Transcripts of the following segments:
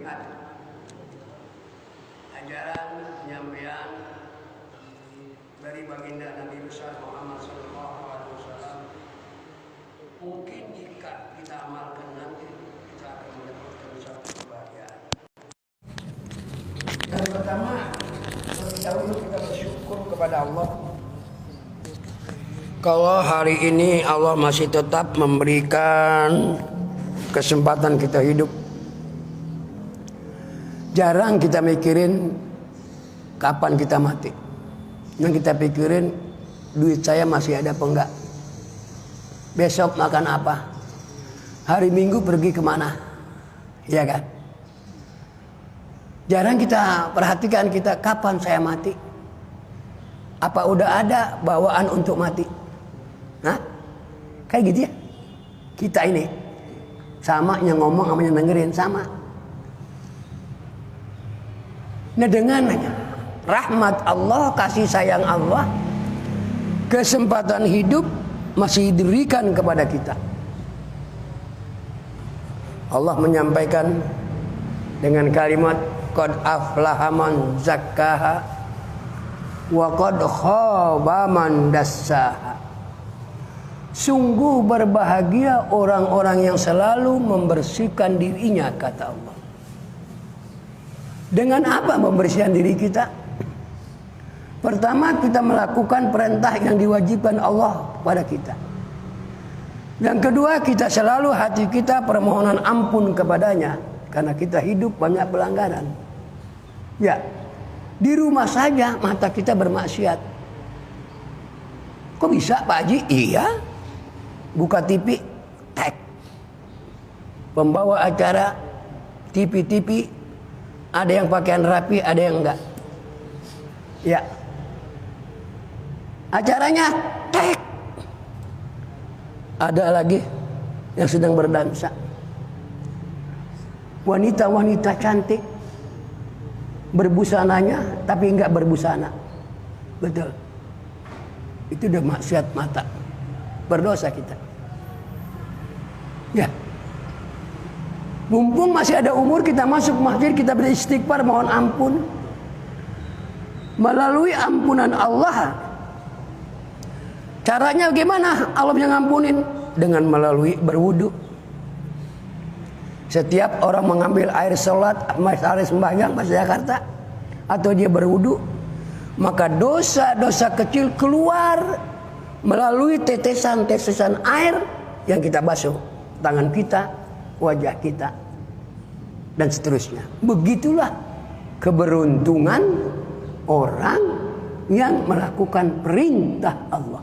melihat ajaran penyampaian dari baginda Nabi besar Muhammad SAW, mungkin jika kita amalkan nanti kita akan mendapatkan satu kebahagiaan. Yang pertama, terlebih dahulu kita bersyukur kepada Allah. Kalau hari ini Allah masih tetap memberikan kesempatan kita hidup. Jarang kita mikirin kapan kita mati. Yang kita pikirin duit saya masih ada apa enggak, besok makan apa, hari Minggu pergi kemana, ya kan? Jarang kita perhatikan kita kapan saya mati. Apa udah ada bawaan untuk mati? Hah? Kayak gitu ya. Kita ini sama yang ngomong sama yang dengerin sama. Nah, dengan rahmat Allah, kasih sayang Allah, kesempatan hidup masih diberikan kepada kita. Allah menyampaikan dengan kalimat qad aflaha man zakkaha wa qad khaba man dassaha. Sungguh berbahagia orang-orang yang selalu membersihkan dirinya, kata Allah. Dengan apa membersihkan diri kita? Pertama, kita melakukan perintah yang diwajibkan Allah pada kita. Yang kedua, kita selalu hati kita permohonan ampun kepadanya, karena kita hidup banyak pelanggaran. Ya, di rumah saja mata kita bermaksiat. Kok bisa, Pak Haji? Iya. Buka TV, tag. Pembawa acara TV, ada yang pakaian rapi, ada yang enggak. Ya. Acaranya tag. Ada lagi yang sedang berdansa. Wanita-wanita cantik berbusananya tapi enggak berbusana. Betul. Itu udah maksiat mata. Berdosa kita. Ya. Mumpung masih ada umur, kita masuk masjid, kita beristighfar, mohon ampun. Melalui ampunan Allah. Caranya bagaimana Allah yang ngampunin? Dengan melalui berwudu. Setiap orang mengambil air sholat, air sembahyang bahasa Jakarta, atau dia berwudu, maka dosa-dosa kecil keluar melalui tetesan-tetesan air yang kita basuh tangan kita, wajah kita, dan seterusnya. Begitulah keberuntungan orang yang melakukan perintah Allah.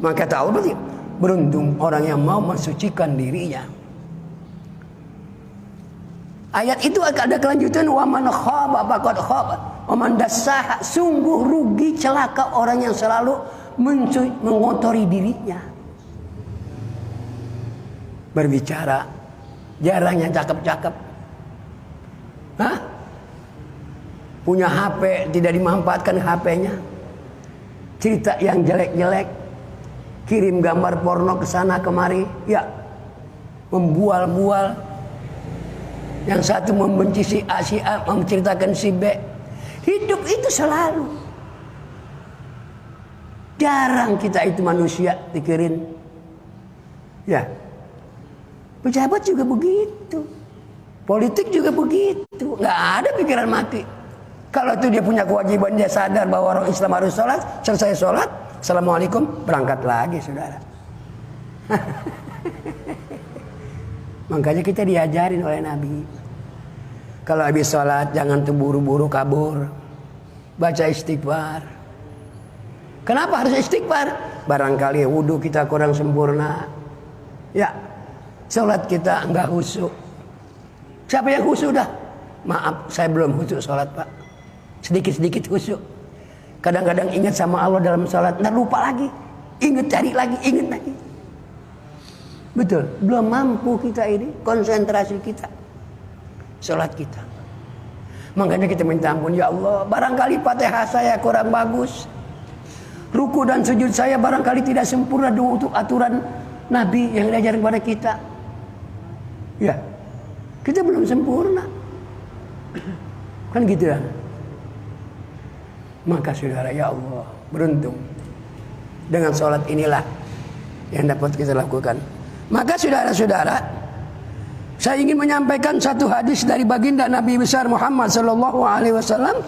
Maka kata Allah, berarti beruntung orang yang mau mensucikan dirinya. Ayat itu ada kelanjutan, wa man khaba faqad khaba wa man dassaha. Sungguh rugi celaka orang yang selalu mengotori dirinya. Berbicara jarang yang cakep-cakep. Hah? Punya HP tidak dimanfaatkan HP-nya. Cerita yang jelek-jelek, kirim gambar porno ke sana kemari, ya. Membual-bual. Yang satu membenci si A, menceritakan si B. Hidup itu selalu. Jarang kita itu manusia pikirin. Ya. Pejabat juga begitu. Politik juga begitu. Nggak ada pikiran mati. Kalau itu dia punya kewajiban, dia sadar bahwa orang Islam harus sholat. Selesai sholat, assalamualaikum, berangkat lagi, saudara. Makanya kita diajarin oleh Nabi. Kalau habis sholat jangan terburu-buru kabur. Baca istighfar. Kenapa harus istighfar? Barangkali wudhu kita kurang sempurna. Ya, sholat kita enggak khusyuk. Siapa yang khusyuk dah? Maaf, saya belum khusyuk sholat, Pak. Sedikit-sedikit khusyuk. Kadang-kadang ingat sama Allah dalam sholat, ntar lupa lagi. Ingat, cari lagi, ingat lagi. Betul, belum mampu kita ini, konsentrasi kita, sholat kita. Makanya kita minta ampun, ya Allah, barangkali Fatihah saya kurang bagus, ruku dan sujud saya barangkali tidak sempurna untuk aturan Nabi yang diajarkan kepada kita. Ya, Kita belum sempurna. Kan gitu ya. Maka saudara, ya Allah, beruntung dengan sholat inilah yang dapat kita lakukan. Maka saudara-saudara, saya ingin menyampaikan satu hadis dari baginda Nabi besar Muhammad sallallahu alaihi wasallam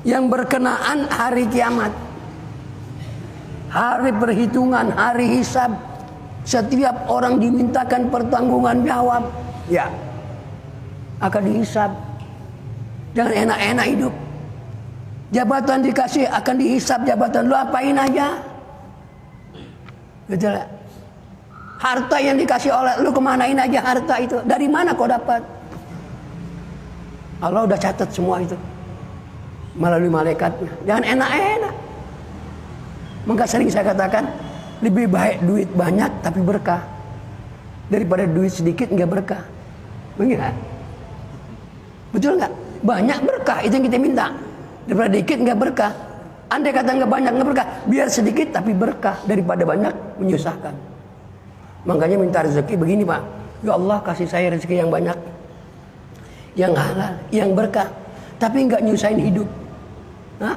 yang berkenaan hari kiamat. Hari perhitungan, hari hisab. Setiap orang dimintakan pertanggungan jawab. Ya, akan dihisab. Jangan enak-enak hidup. Jabatan dikasih, akan dihisab jabatan. Lu apain aja? Betul gak? Harta yang dikasih oleh lu kemanain aja harta itu? Dari mana kau dapat? Allah udah catat semua itu melalui malaikatnya. Jangan enak-enak. Maka sering saya katakan, lebih baik duit banyak tapi berkah daripada duit sedikit nggak berkah. Begitu? Betul nggak? Banyak berkah itu yang kita minta. Daripada dikit nggak berkah. Andai kata nggak banyak nggak berkah, biar sedikit tapi berkah daripada banyak menyusahkan. Makanya minta rezeki begini Pak. Ya Allah kasih saya rezeki yang banyak, yang halal, yang berkah, tapi nggak nyusahin hidup. Hah?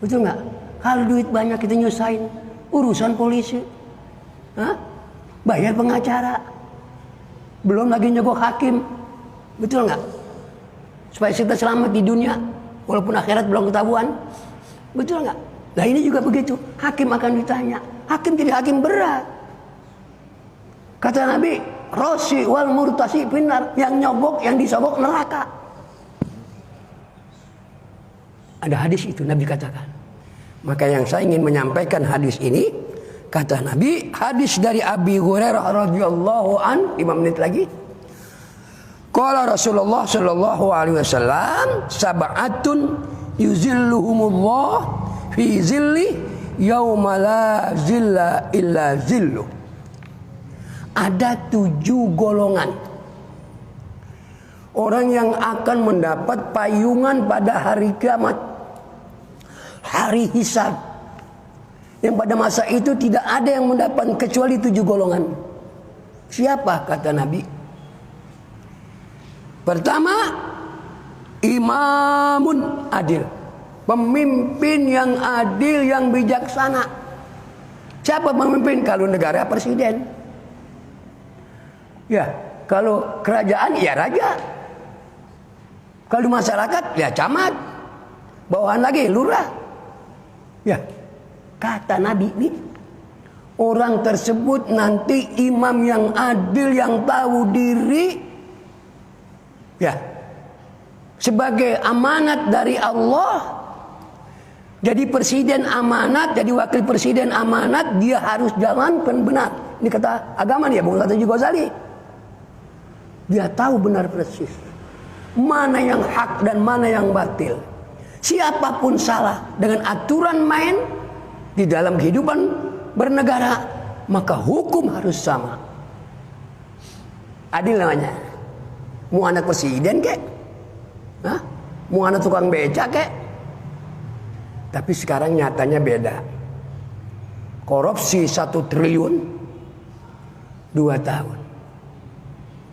Betul nggak? Kalau duit banyak kita nyusahin urusan polisi, hah? Bayar pengacara, belum lagi nyogok hakim, betul nggak? Supaya kita selamat di dunia, walaupun akhirat belum ketahuan, betul nggak? Nah ini juga begitu, hakim akan ditanya, hakim jadi hakim berat. Kata Nabi, Rosi wal murtasi finnar, yang nyogok, yang disogok neraka. Ada hadis itu Nabi katakan. Maka yang saya ingin menyampaikan hadis ini, kata Nabi, hadis dari Abi Hurairah radhiyallahu an, 5 menit lagi. Qala Rasulullah sallallahu alaihi wasallam, sab'atun yuzilluhumullah fi zilli yauma la zilla illa zilluh. Ada 7 golongan orang yang akan mendapat payungan pada hari kiamat, hari hisab, yang pada masa itu tidak ada yang mendapat kecuali 7 golongan. Siapa kata Nabi? Pertama, imamun adil, pemimpin yang adil, yang bijaksana. Siapa pemimpin? Kalau negara, presiden. Ya, kalau kerajaan ya raja. Kalau masyarakat ya camat. Bawahan lagi lurah. Ya, kata Nabi nih, orang tersebut nanti imam yang adil, yang tahu diri, ya, sebagai amanat dari Allah. Jadi presiden amanat, jadi wakil presiden amanat, dia harus jalankan benar. Ini kata agama nih ya, bukan kata Ghazali. Dia tahu benar persis mana yang hak dan mana yang batil. Siapapun salah dengan aturan main di dalam kehidupan bernegara, maka hukum harus sama. Adil namanya. Mau anak presiden kek? Hah? Mau anak tukang beca kek? Tapi sekarang nyatanya beda. Korupsi 1 triliun 2 tahun.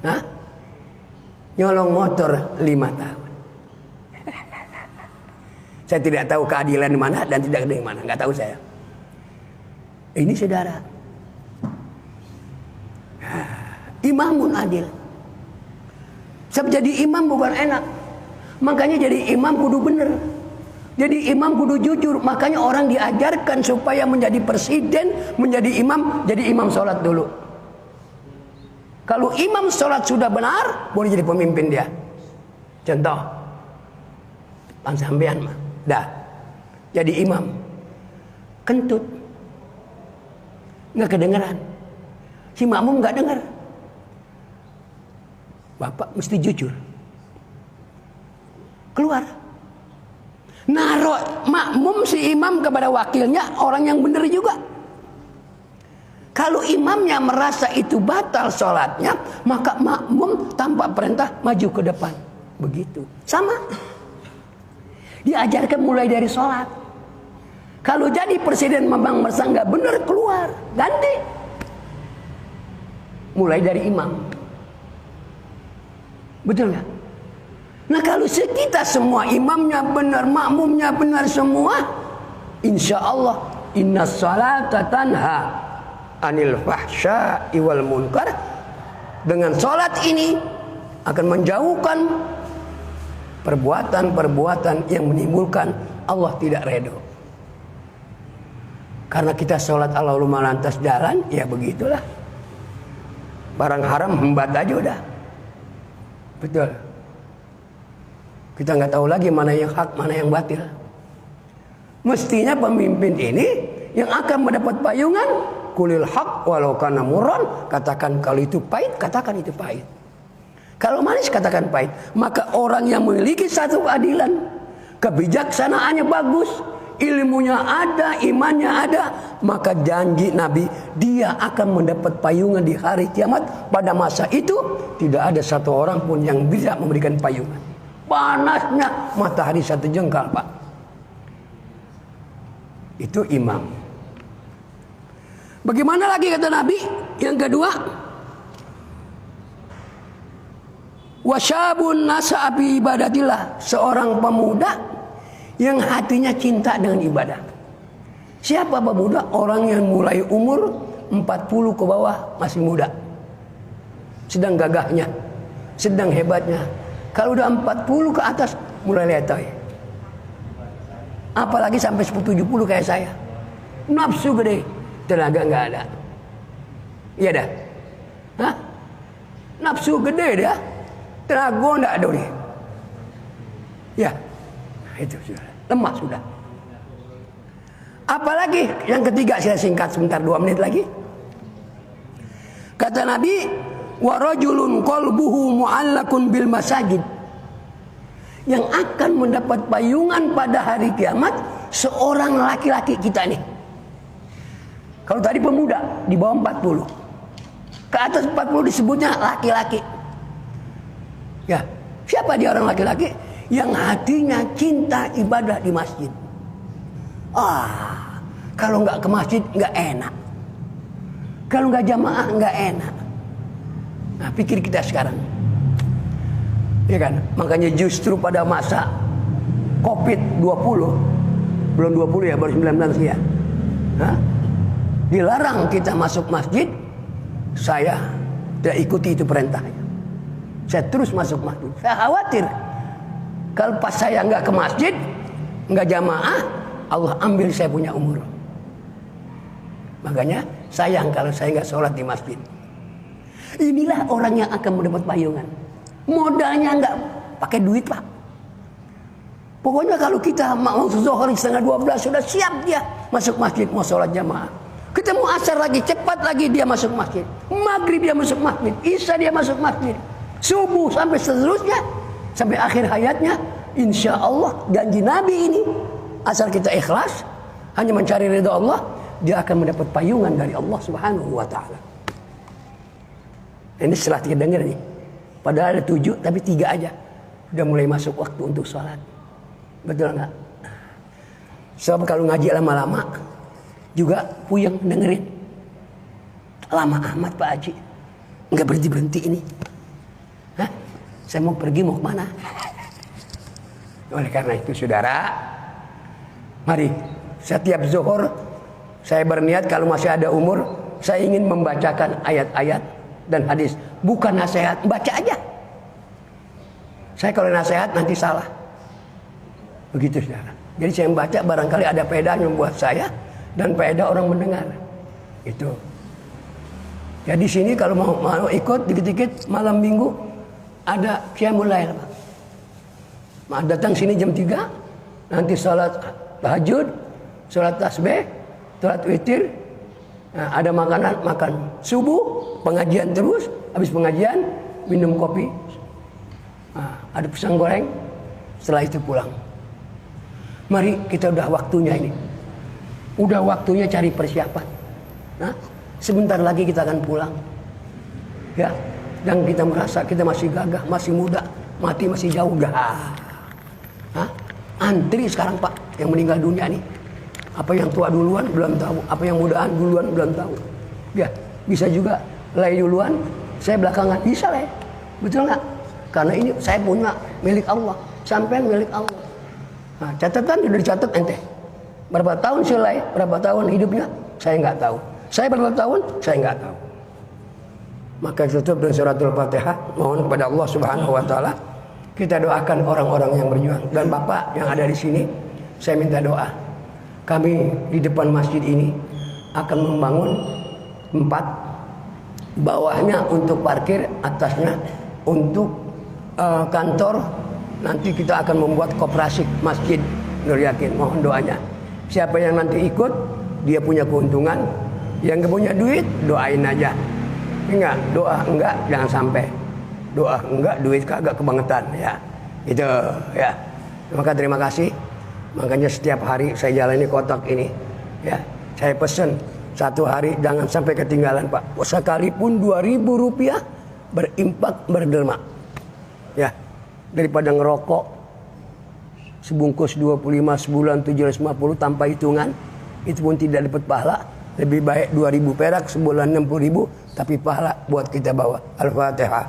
Hah? Nyolong motor 5 tahun. Saya tidak tahu keadilan di mana dan tidak ada di mana, nggak tahu saya. Ini saudara, imamun adil. Sebab jadi imam bukan enak. Makanya jadi imam kudu bener. Jadi imam kudu jujur. Makanya orang diajarkan supaya menjadi presiden, menjadi imam sholat dulu. Kalau imam sholat sudah benar, boleh jadi pemimpin dia. Contoh, Bang Sampean mah, dah jadi imam, kentut, nggak kedengeran, si makmum nggak dengar. Bapak mesti jujur, keluar, naruh makmum si imam kepada wakilnya, orang yang benar juga. Kalau imamnya merasa itu batal sholatnya, maka makmum tanpa perintah maju ke depan. Begitu. Sama. Diajarkan mulai dari sholat. Kalau jadi presiden memang merasa nggak benar, keluar, ganti. Mulai dari imam. Betul nggak? Nah kalau kita semua imamnya benar, makmumnya benar semua, insya Allah inna salata tanha anil fahsya'i wal munkar. Dengan salat ini akan menjauhkan perbuatan-perbuatan yang menimbulkan Allah tidak ridho. Karena kita sholat ala lalu lantas jalan, ya begitulah. Barang haram hembat aja udah. Betul. Kita nggak tahu lagi mana yang hak, mana yang batil. Mestinya pemimpin ini yang akan mendapat payungan, kulil haq walau kana murran, katakan kalau itu pahit, katakan itu pahit. Kalau manis katakan pahit. Maka orang yang memiliki satu keadilan, kebijaksanaannya bagus, ilmunya ada, imannya ada, maka janji Nabi dia akan mendapat payungan di hari kiamat. Pada masa itu tidak ada satu orang pun yang bisa memberikan payungan. Panasnya matahari satu jengkal, Pak. Itu imam. Bagaimana lagi kata Nabi? Yang kedua, wasyabun nasa bi ibadatillah, seorang pemuda yang hatinya cinta dengan ibadah. Siapa pemuda? Orang yang mulai umur 40 ke bawah, masih muda, sedang gagahnya, sedang hebatnya. Kalau udah 40 ke atas mulai letoy. Apalagi sampai 70 kayak saya, nafsu gede, tenaga nggak ada. Iya dah, hah? Nafsu gede dah, tenaga nggak ada deh. Ya, itu sudah lemah sudah. Apalagi yang ketiga, saya singkat sebentar, 2 menit lagi. Kata Nabi, wa rajulun qalbuhu mu'allakun bil masajid. Yang akan mendapat payungan pada hari kiamat seorang laki-laki kita nih. Kalau tadi pemuda di bawah 40, ke atas 40 disebutnya laki-laki. Ya, siapa dia orang laki-laki? Yang hatinya cinta ibadah di masjid. Kalau nggak ke masjid nggak enak. Kalau nggak jamaah nggak enak. Nah, pikir kita sekarang, ya kan? Makanya justru pada masa COVID-20, belum 20 ya, baru 19 ya, dilarang kita masuk masjid. Saya tidak ikuti itu perintahnya. Saya terus masuk masjid. Saya khawatir kalau pas saya nggak ke masjid, nggak jamaah, Allah ambil saya punya umur. Makanya sayang kalau saya nggak sholat di masjid. Inilah orang yang akan mendapat payungan. Modalnya nggak pakai duit, Pak. Pokoknya kalau kita mau zuhur 11:30 sudah siap dia masuk masjid, mau sholat jamaah. Kita mau asar lagi, cepat lagi dia masuk masjid. Maghrib dia masuk masjid, isya dia masuk masjid, subuh sampai seterusnya, sampai akhir hayatnya. Insya Allah janji Nabi ini, asal kita ikhlas, hanya mencari ridha Allah, dia akan mendapat payungan dari Allah Subhanahu wa Ta'ala. Ini setelah kita dengar nih, padahal ada 7 tapi 3 aja udah mulai masuk waktu untuk sholat. Betul nggak? Sebab kalau ngaji lama-lama juga puyeng dengerin. Lama amat Pak Haji, nggak berhenti ini. Saya mau pergi, mau kemana? Oleh karena itu saudara, mari setiap zuhur saya berniat kalau masih ada umur, saya ingin membacakan ayat-ayat dan hadis. Bukan nasihat, baca aja. Saya kalau nasihat nanti salah. Begitu saudara. Jadi saya membaca, barangkali ada faedahnya buat saya dan faedah orang mendengar. Itu. Jadi sini kalau mau ikut dikit-dikit malam minggu ada qiyamul lail, Pak. Datang sini jam 3, nanti salat tahajud, salat tasbih, salat witir, ada makanan, makan subuh, pengajian terus, habis pengajian minum kopi, ada pisang goreng, setelah itu pulang. Mari kita udah waktunya ini, udah waktunya cari persiapan. Sebentar lagi kita akan pulang, ya. Dan kita merasa kita masih gagah, masih muda, mati masih jauh dah. Antri sekarang Pak, yang meninggal dunia nih. Apa yang tua duluan belum tahu, apa yang mudaan duluan belum tahu. Ya, bisa juga lay duluan, saya belakangan, bisa lah. Betul nggak? Karena ini saya punya milik Allah, sampean milik Allah. Nah, catatan sudah dicatat ente. Berapa tahun selai, berapa tahun hidupnya, saya nggak tahu. Saya berapa tahun, saya nggak tahu. Maka tutup dengan suratul Fatihah. Mohon kepada Allah Subhanahu Wa Taala kita doakan orang-orang yang berjuang. Dan Bapak yang ada di sini, saya minta doa. Kami di depan masjid ini akan membangun 4, bawahnya untuk parkir, atasnya untuk kantor. Nanti kita akan membuat koperasi masjid Nur Yakin. Mohon doanya. Siapa yang nanti ikut, dia punya keuntungan. Yang nggak punya duit, doain aja. Enggak, doa enggak, jangan sampai. Doa enggak, duit kagak kebangetan ya. Itu ya. Maka terima kasih. Makanya setiap hari saya jalani kotak ini ya. Saya pesen satu hari jangan sampai ketinggalan, Pak. Sekalipun 2.000 rupiah berimpak berderma. Ya. Daripada ngerokok sebungkus 25 sebulan 750 tanpa hitungan, itu pun tidak dapat pahala. Lebih baik 2.000 perak sebulan 60.000, tapi pahala buat kita bawa. Al-Fatihah.